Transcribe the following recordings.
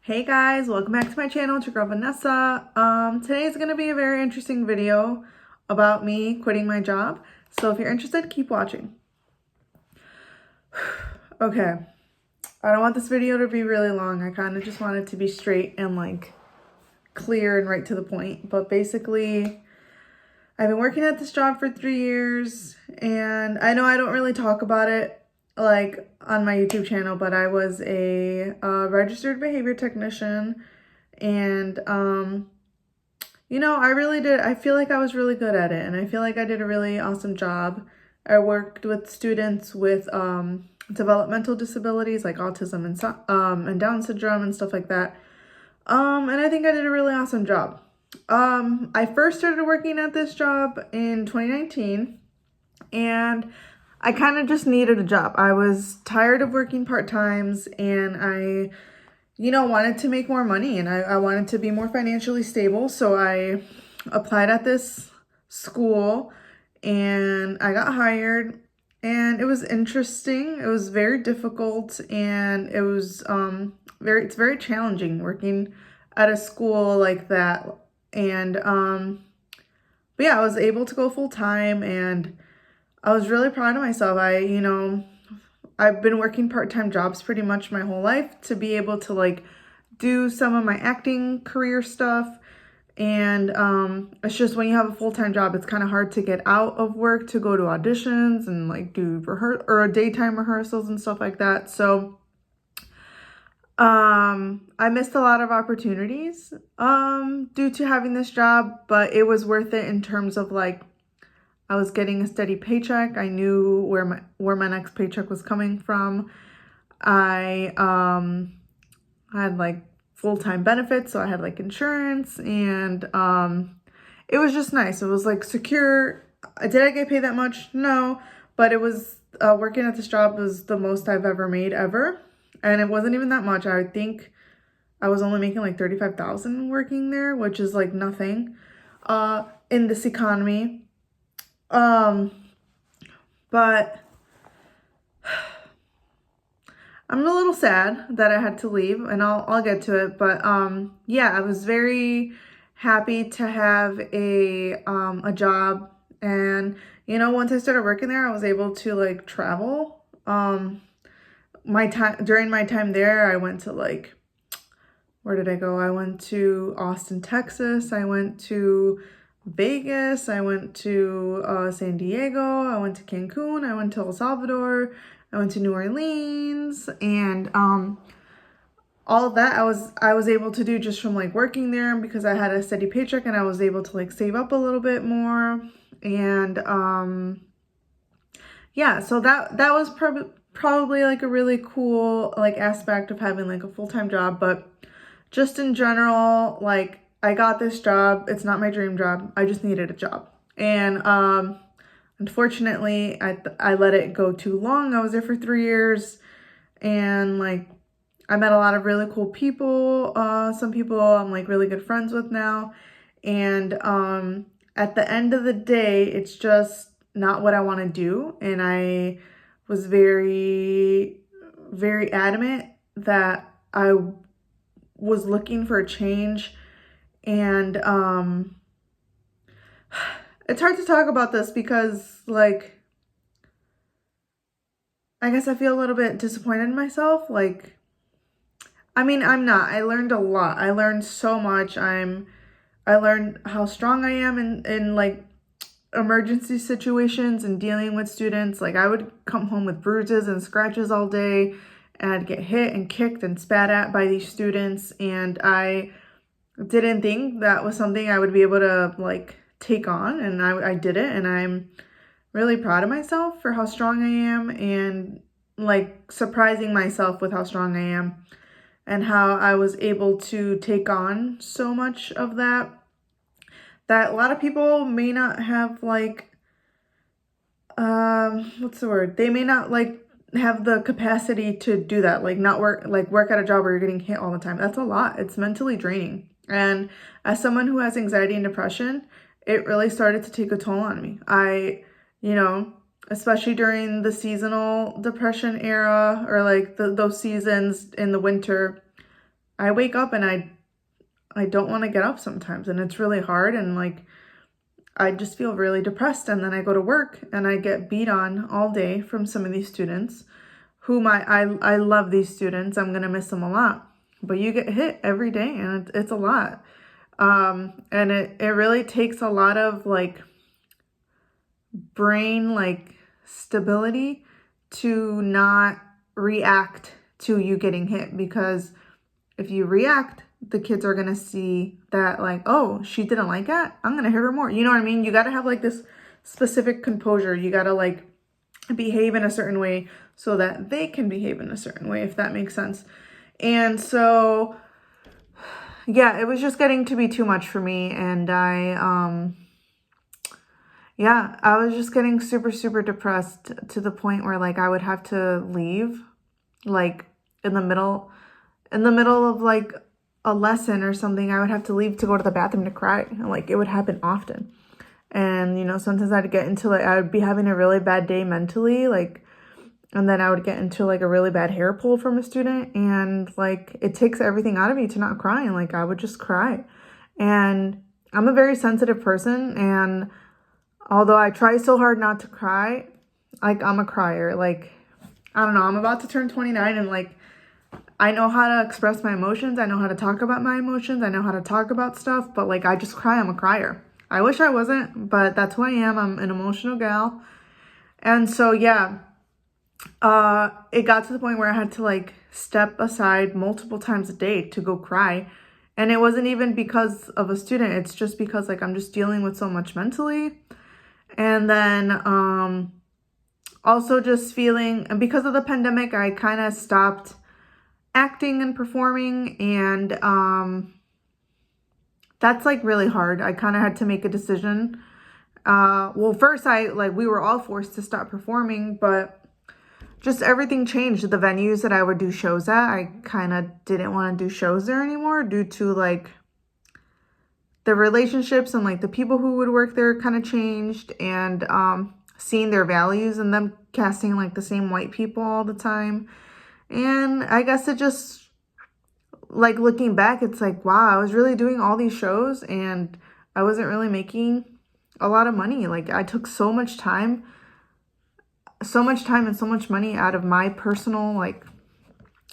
Hey guys, welcome back to my channel. It's your girl Vanessa. Today is going to be a very interesting video about me quitting my job. So if you're interested, keep watching. Okay, I don't want this video to be really long. I kind of just want it to be straight and like clear and right to the point. But basically, I've been working at this job for 3 years, and I know I don't really talk about it like on my YouTube channel, but I was a registered behavior technician, and I feel like I was really good at it, and I feel like I did a really awesome job. I worked with students with developmental disabilities like autism and Down syndrome and stuff like that. And I think I did a really awesome job. I first started working at this job in 2019, and I kind of just needed a job. I was tired of working part-times, and I wanted to make more money, and I wanted to be more financially stable. So I applied at this school and I got hired, and it was interesting. It was very difficult, and it was it's very challenging working at a school like that. And but yeah, I was able to go full time, and I was really proud of myself. I've been working part-time jobs pretty much my whole life to be able to like do some of my acting career stuff. And it's just when you have a full-time job, it's kind of hard to get out of work to go to auditions and like do daytime rehearsals and stuff like that. So I missed a lot of opportunities due to having this job, but it was worth it in terms of like I was getting a steady paycheck. I knew where my next paycheck was coming from. I had like full-time benefits, so I had like insurance, and it was just nice. It was like secure. Did I get paid that much? No, but it was working at this job was the most I've ever made ever, and it wasn't even that much. I think I was only making like $35,000 working there, which is like nothing in this economy. But I'm a little sad that I had to leave, and I'll get to it. But yeah, I was very happy to have a job, and once I started working there, I was able to like travel. During my time there, I went to like, where did I go? I went to Austin, Texas. I went to Vegas. I went to San Diego. I went to Cancun. I went to El Salvador. I went to New Orleans, and all of that I was able to do just from like working there, because I had a steady paycheck, and I was able to like save up a little bit more. And yeah, so that was probably like a really cool like aspect of having like a full-time job. But just in general, like I got this job. It's not my dream job. I just needed a job. And unfortunately, I let it go too long. I was there for 3 years, and like I met a lot of really cool people. Some people I'm like really good friends with now. And at the end of the day, it's just not what I want to do. And I was very, very adamant that I was looking for a change. And it's hard to talk about this because like I guess I feel a little bit disappointed in myself. Like, I mean, I'm not. I learned a lot. I learned so much. I learned how strong I am in like emergency situations and dealing with students. Like I would come home with bruises and scratches all day, and I'd get hit and kicked and spat at by these students, and I didn't think that was something I would be able to like take on, and I did it, and I'm really proud of myself for how strong I am, and like surprising myself with how strong I am and how I was able to take on so much of that a lot of people may not have like what's the word? They may not like have the capacity to do that, like not work at a job where you're getting hit all the time. That's a lot. It's mentally draining. And as someone who has anxiety and depression, it really started to take a toll on me. Especially during the seasonal depression era, or like those seasons in the winter, I wake up and I don't want to get up sometimes, and it's really hard, and like I just feel really depressed. And then I go to work and I get beat on all day from some of these students whom I love these students. I'm gonna miss them a lot. But you get hit every day, and it's a lot. And it really takes a lot of like brain like stability to not react to you getting hit, because if you react, the kids are gonna see that like, oh, she didn't like it, I'm gonna hit her more. You know what I mean? You gotta have like this specific composure. You gotta like behave in a certain way so that they can behave in a certain way, if that makes sense. And so yeah, it was just getting to be too much for me, and yeah, I was just getting super, super depressed to the point where like I would have to leave like in the middle of like a lesson or something. I would have to leave to go to the bathroom to cry. And like it would happen often. And you know, sometimes I'd get into like, I would be having a really bad day mentally, like, and then I would get into like a really bad hair pull from a student, and like it takes everything out of me to not cry, and like I would just cry. And I'm a very sensitive person, and although I try so hard not to cry, like I'm a crier. Like I don't know, I'm about to turn 29, and like I know how to express my emotions. I know how to talk about my emotions. I know how to talk about stuff, but like I just cry. I'm a crier. I wish I wasn't, but that's who I am. I'm an emotional gal. And so yeah, it got to the point where I had to like step aside multiple times a day to go cry. And it wasn't even because of a student. It's just because like I'm just dealing with so much mentally. And then also just feeling, and because of the pandemic, I kind of stopped acting and performing, and that's like really hard. I kind of had to make a decision. Well, first we were all forced to stop performing, but just everything changed. The venues that I would do shows at, I kind of didn't want to do shows there anymore due to like the relationships, and like the people who would work there kind of changed, and seeing their values and them casting like the same white people all the time. And I guess it just, like looking back, it's like, wow, I was really doing all these shows and I wasn't really making a lot of money. Like I took so much time and so much money out of my personal like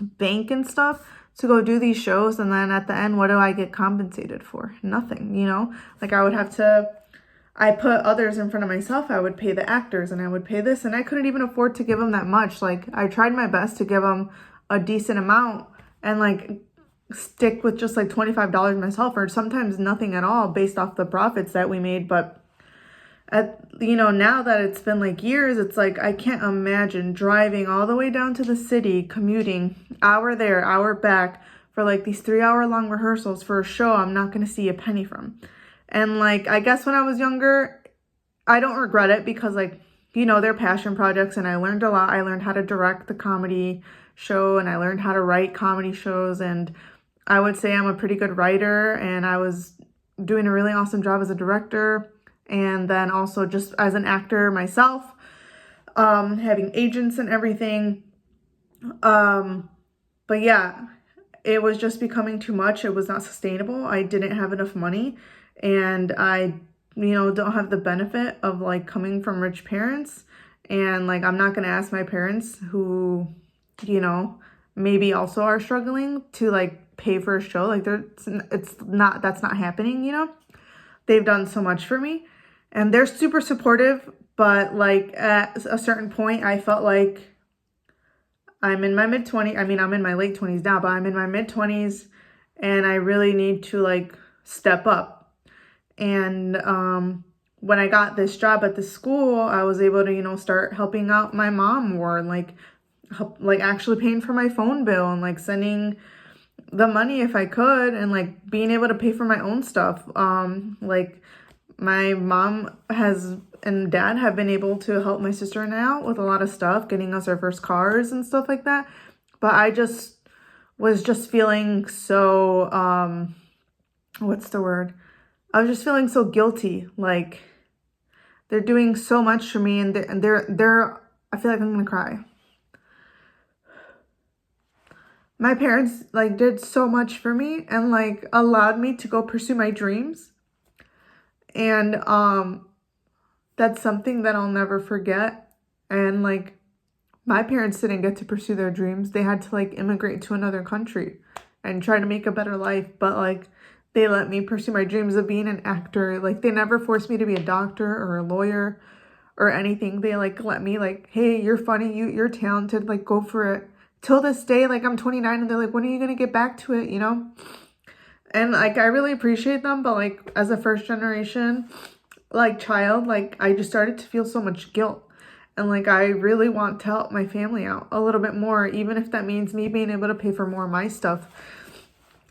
bank and stuff to go do these shows, and then at the end, what do I get compensated for? Nothing, you know? Like I put others in front of myself. I would pay the actors and I would pay this, and I couldn't even afford to give them that much. Like I tried my best to give them a decent amount and like stick with just like $25 myself, or sometimes nothing at all based off the profits that we made. But now that it's been like years, it's like I can't imagine driving all the way down to the city, commuting, hour there, hour back, for like these 3-hour long rehearsals for a show I'm not going to see a penny from. And like I guess when I was younger, I don't regret it, because like they're passion projects, and I learned a lot. I learned how to direct the comedy show, and I learned how to write comedy shows, and I would say I'm a pretty good writer, and I was doing a really awesome job as a director, and then also just as an actor myself, having agents and everything. But yeah, it was just becoming too much. It was not sustainable. I didn't have enough money, and I don't have the benefit of like coming from rich parents, and like I'm not gonna ask my parents, who maybe also are struggling, to like pay for a show. Like that's not happening. They've done so much for me, and they're super supportive, but like at a certain point I felt like I'm in my mid-20s. I mean, I'm in my late 20s now, but I'm in my mid-20s, and I really need to like step up. And when I got this job at the school, I was able to start helping out my mom more, and like actually paying for my phone bill, and like sending the money if I could, and like being able to pay for my own stuff. Like my mom and dad have been able to help my sister and I out with a lot of stuff, getting us our first cars and stuff like that. But I just was just feeling so, what's the word? I was just feeling so guilty. Like they're doing so much for me, and they're I feel like I'm gonna cry. my parents like did so much for me and like allowed me to go pursue my dreams. And that's something that I'll never forget. And like my parents didn't get to pursue their dreams. They had to like immigrate to another country and try to make a better life. But like they let me pursue my dreams of being an actor. Like they never forced me to be a doctor or a lawyer or anything. They like let me like, hey, you're funny, you're talented, like go for it. Till this day, like I'm 29 and they're like, when are you gonna get back to it, you know? And like I really appreciate them, but like as a first generation like child, like I just started to feel so much guilt. And like I really want to help my family out a little bit more, even if that means me being able to pay for more of my stuff.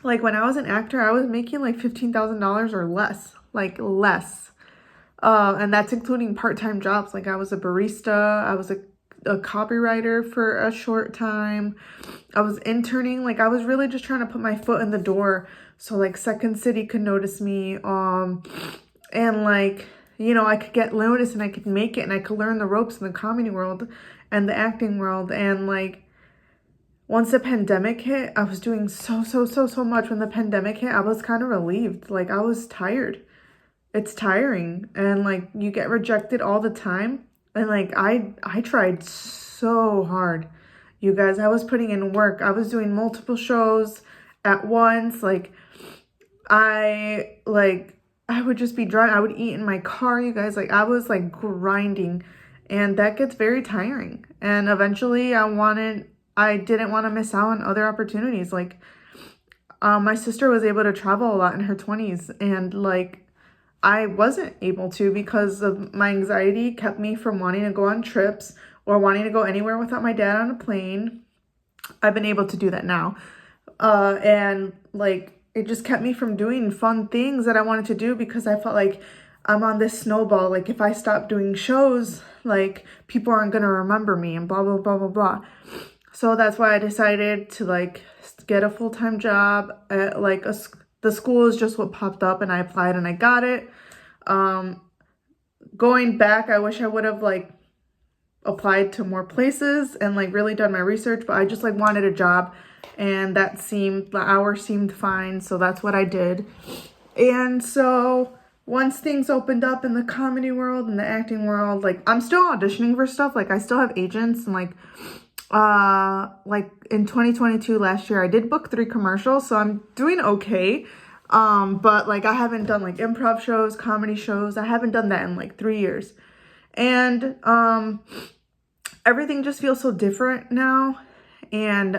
Like when I was an actor, I was making like $15,000 or less, like less. And that's including part-time jobs. Like I was a barista, I was a copywriter for a short time. I was interning. Like I was really just trying to put my foot in the door so like Second City could notice me. And like, you know, I could get noticed and I could make it and I could learn the ropes in the comedy world and the acting world. And like once the pandemic hit, I was doing so much. When the pandemic hit, I was kind of relieved. Like I was tired. It's tiring and like you get rejected all the time. And like I tried so hard. You guys, I was putting in work. I was doing multiple shows at once. I would just be driving. I would eat in my car, you guys. Like I was like grinding and that gets very tiring. And eventually I didn't want to miss out on other opportunities. Like my sister was able to travel a lot in her 20s and like I wasn't able to because of my anxiety kept me from wanting to go on trips or wanting to go anywhere without my dad on a plane. I've been able to do that now. And like it just kept me from doing fun things that I wanted to do because I felt like I'm on this snowball. Like if I stop doing shows, like people aren't going to remember me and blah, blah, blah, blah, blah. So that's why I decided to like get a full-time job at like the school is just what popped up and I applied and I got it. Going back, I wish I would have like applied to more places and like really done my research, but I just like wanted a job and the hours seemed fine, so that's what I did. And so once things opened up in the comedy world and the acting world, like I'm still auditioning for stuff. Like I still have agents and like in 2022 last year I did book 3 commercials, so I'm doing okay. But like I haven't done like improv shows, comedy shows. I haven't done that in like 3 years. And everything just feels so different now. And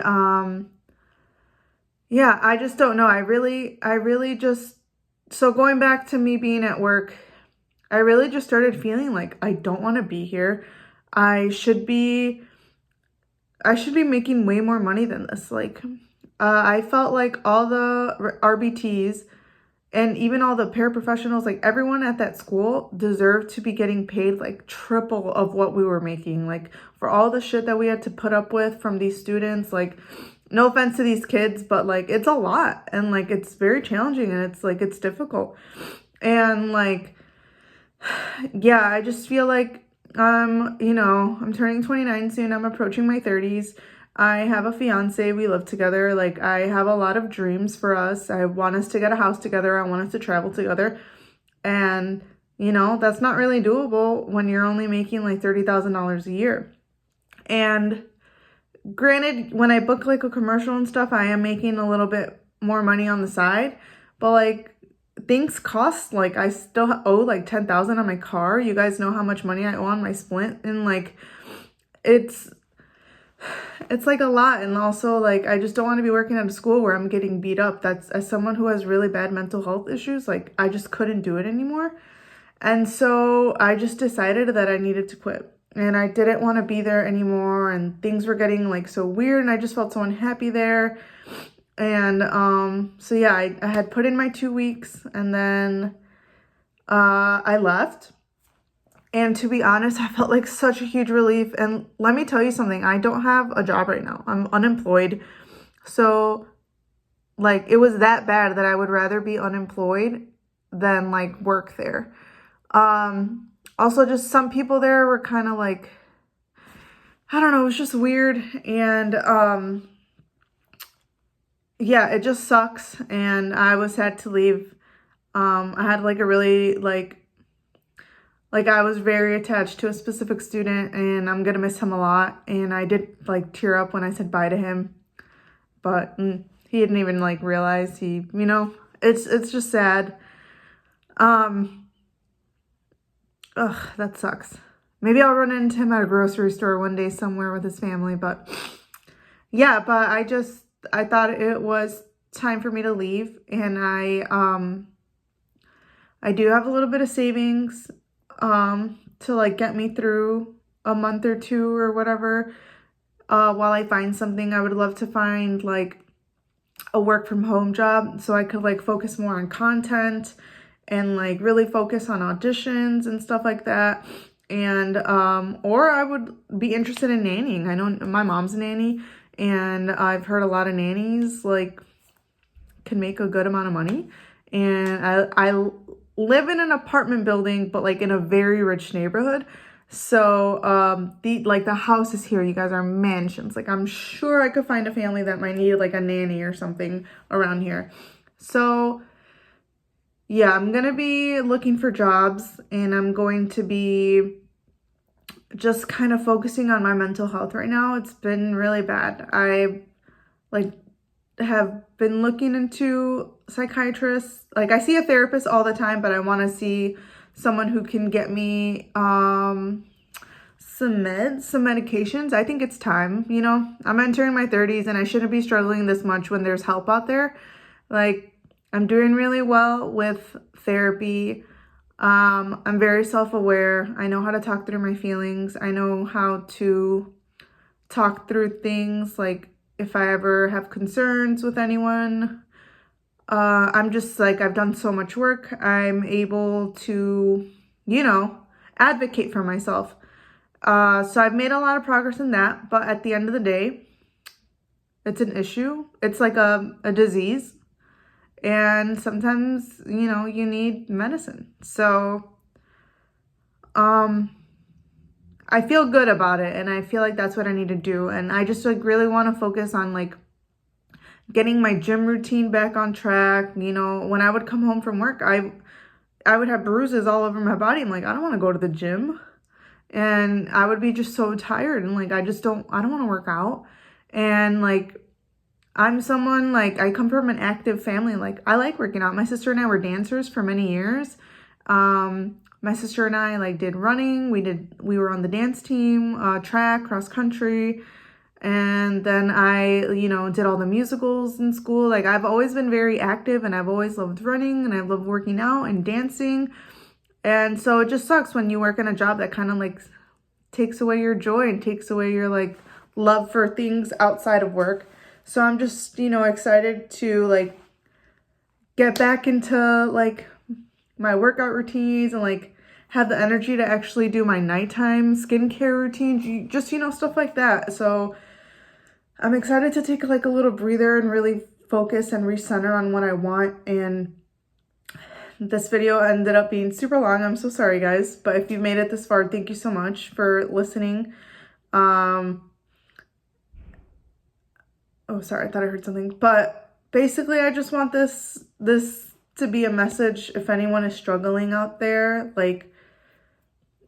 yeah, I just don't know. I really just, so going back to me being at work, I really just started feeling like I don't want to be here. I should be making way more money than this. Like I felt like all the RBTs and even all the paraprofessionals, like everyone at that school deserved to be getting paid like triple of what we were making. Like for all the shit that we had to put up with from these students, like no offense to these kids, but like it's a lot and like it's very challenging and it's like it's difficult. And like, yeah, I just feel like you know, I'm turning 29 soon. I'm approaching my 30s. I have a fiance. We live together. Like I have a lot of dreams for us. I want us to get a house together. I want us to travel together. And, you know, that's not really doable when you're only making like $30,000 a year. And granted, when I book like a commercial and stuff, I am making a little bit more money on the side. But like things cost, like I still owe like $10,000 on my car. You guys know how much money I owe on my Splint. And like it's like a lot. And also like I just don't want to be working at a school where I'm getting beat up. That's, as someone who has really bad mental health issues, like I just couldn't do it anymore. And so I just decided that I needed to quit and I didn't want to be there anymore, and things were getting like so weird and I just felt so unhappy there. And so yeah, I had put in my 2 weeks and then I left. And to be honest, I felt like such a huge relief. And let me tell you something, I don't have a job right now. I'm unemployed. So like it was that bad that I would rather be unemployed than like work there. Also just some people there were kind of like, I don't know, it was just weird. And yeah, it just sucks, and I was sad to leave. I had like a really like I was very attached to a specific student, and I'm gonna miss him a lot. And I did like tear up when I said bye to him, but he didn't even like realize it's just sad. Um, ugh, that sucks. Maybe I'll run into him at a grocery store one day somewhere with his family, but yeah, but I thought it was time for me to leave, and I do have a little bit of savings to like get me through a month or two or whatever. While I find something, I would love to find like a work from home job so I could like focus more on content and like really focus on auditions and stuff like that. And or I would be interested in nannying. I know my mom's a nanny, and I've heard a lot of nannies like can make a good amount of money. And I live in an apartment building, but like in a very rich neighborhood. So the houses here, you guys, are mansions. Like I'm sure I could find a family that might need like a nanny or something around here. So yeah, I'm gonna be looking for jobs, and I'm going to be just kind of focusing on my mental health right now. It's been really bad. I like have been looking into psychiatrists. Like I see a therapist all the time, but I want to see someone who can get me some meds, some medications. I think it's time, I'm entering my 30s and I shouldn't be struggling this much when there's help out there. Like I'm doing really well with therapy. I'm very self-aware. I know how to talk through my feelings. I know how to talk through things like if I ever have concerns with anyone. I'm just like, I've done so much work. I'm able to, advocate for myself. So I've made a lot of progress in that, but at the end of the day, it's an issue. It's like a disease. And sometimes, you need medicine. So, I feel good about it, and I feel like that's what I need to do. And I just like really want to focus on like getting my gym routine back on track. When I would come home from work, I would have bruises all over my body. I'm like, I don't want to go to the gym. And I would be just so tired, and like I don't want to work out. And like I'm someone like I come from an active family. Like I like working out. My sister and I were dancers for many years. My sister and I like did running. We were on the dance team, track, cross country. And then I, did all the musicals in school. Like I've always been very active, and I've always loved running, and I love working out and dancing. And so it just sucks when you work in a job that kind of like takes away your joy and takes away your like love for things outside of work. So I'm just, excited to like get back into like my workout routines and like have the energy to actually do my nighttime skincare routine, just, stuff like that. So I'm excited to take like a little breather and really focus and recenter on what I want. And this video ended up being super long. I'm so sorry, guys. But if you've made it this far, thank you so much for listening. Oh, sorry, I thought I heard something. But basically, I just want this to be a message if anyone is struggling out there. Like,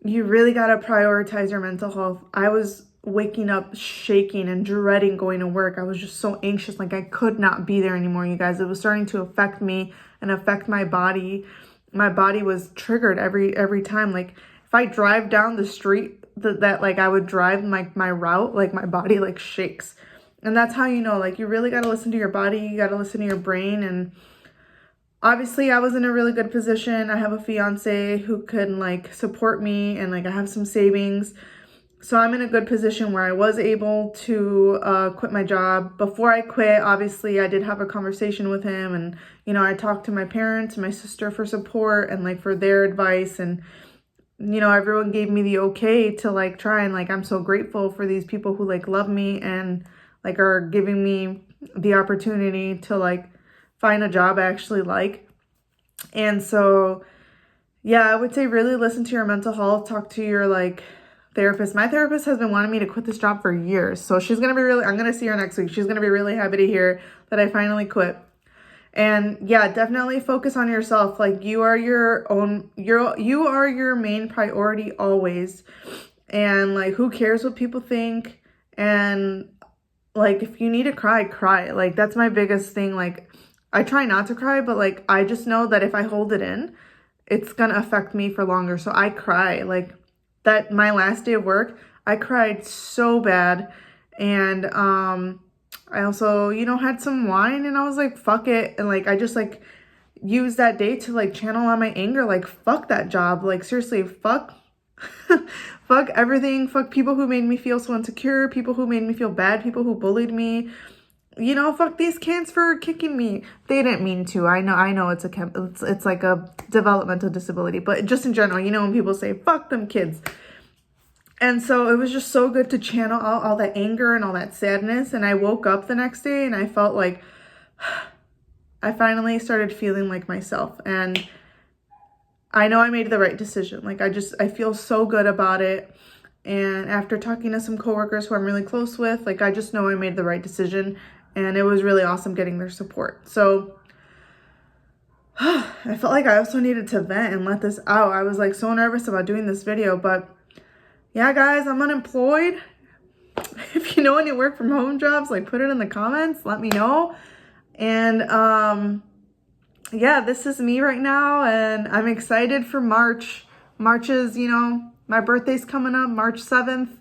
you really got to prioritize your mental health. I was waking up shaking and dreading going to work. I was just so anxious. Like I could not be there anymore, you guys. It was starting to affect me and affect my body. My body was triggered every time. Like if I drive down the street that like I would drive my route, like my body like shakes. And that's how like you really got to listen to your body. You got to listen to your brain. And obviously I was in a really good position. I have a fiance who can like support me, and like I have some savings. So I'm in a good position where I was able to quit my job. Before I quit, obviously I did have a conversation with him, and I talked to my parents and my sister for support and like for their advice, and everyone gave me the okay to like try, and like I'm so grateful for these people who like love me and like are giving me the opportunity to like find a job I actually like. And so yeah, I would say really listen to your mental health, talk to your like therapist. My therapist has been wanting me to quit this job for years. So she's going to be really, I'm going to see her next week. She's going to be really happy to hear that I finally quit. And yeah, definitely focus on yourself. Like you are your own, you are your main priority always. And like, who cares what people think? And like, if you need to cry, cry. Like, that's my biggest thing. Like, I try not to cry, but like, I just know that if I hold it in, it's gonna affect me for longer. So I cry. Like, that my last day of work, I cried so bad. And I also, you know, had some wine and I was like, fuck it. And like, I just like used that day to like channel on my anger. Like, fuck that job. Like, seriously, fuck fuck everything. Fuck people who made me feel so insecure, people who made me feel bad, people who bullied me. You know, fuck these kids for kicking me. They didn't mean to. I know it's like a developmental disability, but just in general, you know, when people say fuck them kids. And so it was just so good to channel all that anger and all that sadness. And I woke up the next day and I felt like I finally started feeling like myself. And I know I made the right decision. Like, I feel so good about it. And after talking to some coworkers who I'm really close with, like, I just know I made the right decision. And it was really awesome getting their support. So I felt like I also needed to vent and let this out. I was like so nervous about doing this video, but yeah, guys, I'm unemployed. If you know any work from home jobs, like put it in the comments, let me know. And yeah, this is me right now, and I'm excited for March. March is, you know, my birthday's coming up, March 7th.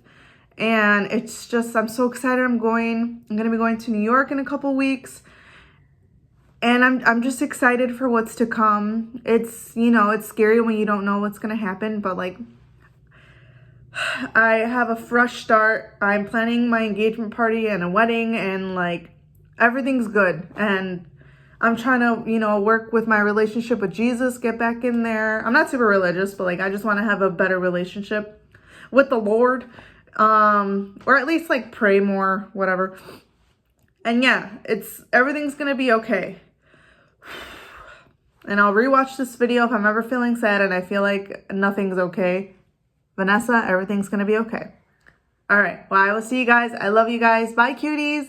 And it's just, I'm so excited. I'm going to be going to New York in a couple weeks. And I'm just excited for what's to come. It's, you know, it's scary when you don't know what's going to happen, but like, I have a fresh start. I'm planning my engagement party and a wedding, and like, everything's good. And I'm trying to, you know, work with my relationship with Jesus, get back in there. I'm not super religious, but like, I just want to have a better relationship with the Lord. Or at least like pray more, whatever. And yeah, everything's gonna be okay. And I'll rewatch this video if I'm ever feeling sad and I feel like nothing's okay. Vanessa, everything's gonna be okay. All right, well, I will see you guys. I love you guys. Bye, cuties.